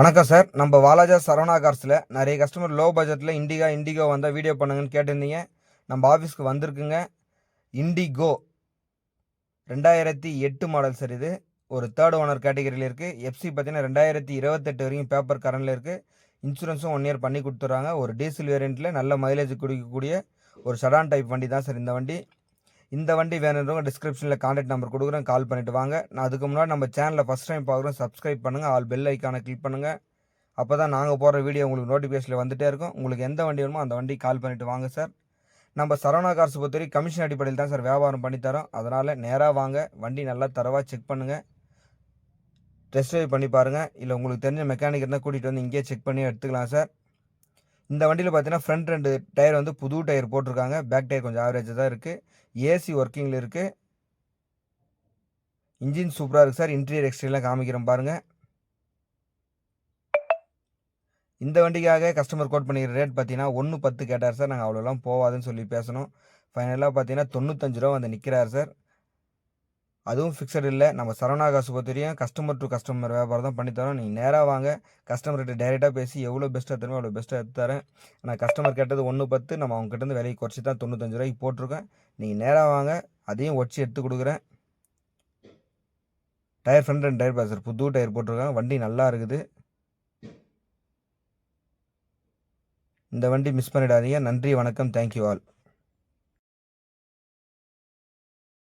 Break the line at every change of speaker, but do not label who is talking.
வணக்கம் சார். நம்ம வாலாஜா சரவணா கார்ஸில் நிறைய கஸ்டமர் லோ பட்ஜெட்டில் இண்டிகோ வந்தால் வீடியோ பண்ணுங்கன்னு கேட்டிருந்தீங்க. நம்ம ஆஃபீஸ்க்கு வந்திருக்குங்க. Indigo 2008 model sir. இது ஒரு தேர்ட் ஓனர் கேட்டகரியில் இருக்குது. எஃப்சி பார்த்தீங்கன்னா 2028 வரைக்கும் பேப்பர் கரண்டில் இருக்குது. இன்சூரன்ஸும் 1 இயர் பண்ணி கொடுத்துட்றாங்க. ஒரு டீசல் வேரியண்ட்டில் நல்ல மைலேஜ் கொடுக்கக்கூடிய ஒரு சடான் டைப் வண்டி தான் சார் இந்த வண்டி. இந்த வண்டி வேணுன்றவங்க டிஸ்கிரிப்ஷனில் கான்டாக்ட் நம்பர் கொடுக்குறேன், கால் பண்ணிவிட்டு வாங்க. நான் அதுக்கு முன்னாடி நம்ம சேனலில் ஃபஸ்ட் டைம் பார்க்குறோம், சப்ஸ்கிரைப் பண்ணுங்கள், ஆல் பெல் ஐக்கானை கிளிக் பண்ணுங்கள். அப்போ தான் நாங்கள் போடுற வீடியோ உங்களுக்கு நோட்டிஃபிகேஷனில் வந்துகிட்டே இருக்கும். உங்களுக்கு எந்த வண்டி வேணுமோ அந்த வண்டி கால் பண்ணிவிட்டு வாங்க சார். நம்ம சரவணா கார்ஸ் பொறுத்தவரைக்கும் கமிஷன் அடிப்படையில் தான் சார் வியாபாரம் பண்ணித்தரோம். அதனால் நேராக வாங்க, வண்டி நல்லா தரவாக செக் பண்ணுங்கள், டெஸ்ட் ட்ரைவ் பண்ணி பாருங்கள். இல்லை உங்களுக்கு தெரிஞ்ச மெக்கானிக் இருந்தால் கூட்டிகிட்டு வந்து இங்கேயே செக் பண்ணி எடுத்துக்கலாம் சார். இந்த வண்டியில் பார்த்தீங்கன்னா ஃப்ரண்ட் 2 டயர் வந்து புது டயர் போட்டிருக்காங்க. பேக் டயர் கொஞ்சம் ஆவரேஜாக தான் இருக்குது. ஏசி ஒர்க்கிங்கில் இருக்குது. இன்ஜின் சூப்பராக இருக்குது சார். இன்டீரியர் எக்ஸ்டீரியர்லாம் காமிக்கிறோம் பாருங்கள். இந்த வண்டிக்காக கஸ்டமர் கோட் பண்ணிக்கிற ரேட் பார்த்தீங்கன்னா 1.10 கேட்டார் சார். நாங்கள் அவ்வளோலாம் போகாதுன்னு சொல்லி பேசணும். ஃபைனலாக பார்த்தீங்கன்னா 95 ரூபா வந்து நிற்கிறார் சார். அதுவும் ஃபிக்ஸட் இல்லை. நம்ம சரவணா காசு பொறுத்தவரையும் கஸ்டமர் டு கஸ்டமர் வியாபாரம் தான் பண்ணித்தரோம். நீங்கள் நேராக வாங்க, கஸ்டமர்கிட்ட டைரெக்டாக பேசி எவ்வளோ பெஸ்ட்டாக தருமோ அவ்வளோ பெஸ்ட்டாக எடுத்து தரேன். நான் கஸ்டமர் கேட்டது 1.10, நம்ம அவங்ககிட்ட விலையை குறைச்சி தான் 95 ரூபாய்க்கு போட்டிருக்கேன். நீங்கள் நேராக வாங்க, அதையும் உடச்சி எடுத்து கொடுக்குறேன். டயர் ஃப்ரண்ட் 2 டயர் சார், புது டயர் போட்டிருக்காங்க. வண்டி நல்லா இருக்குது. இந்த வண்டி மிஸ் பண்ணிடாதீங்க. நன்றி, வணக்கம், தேங்க்யூ ஆல்.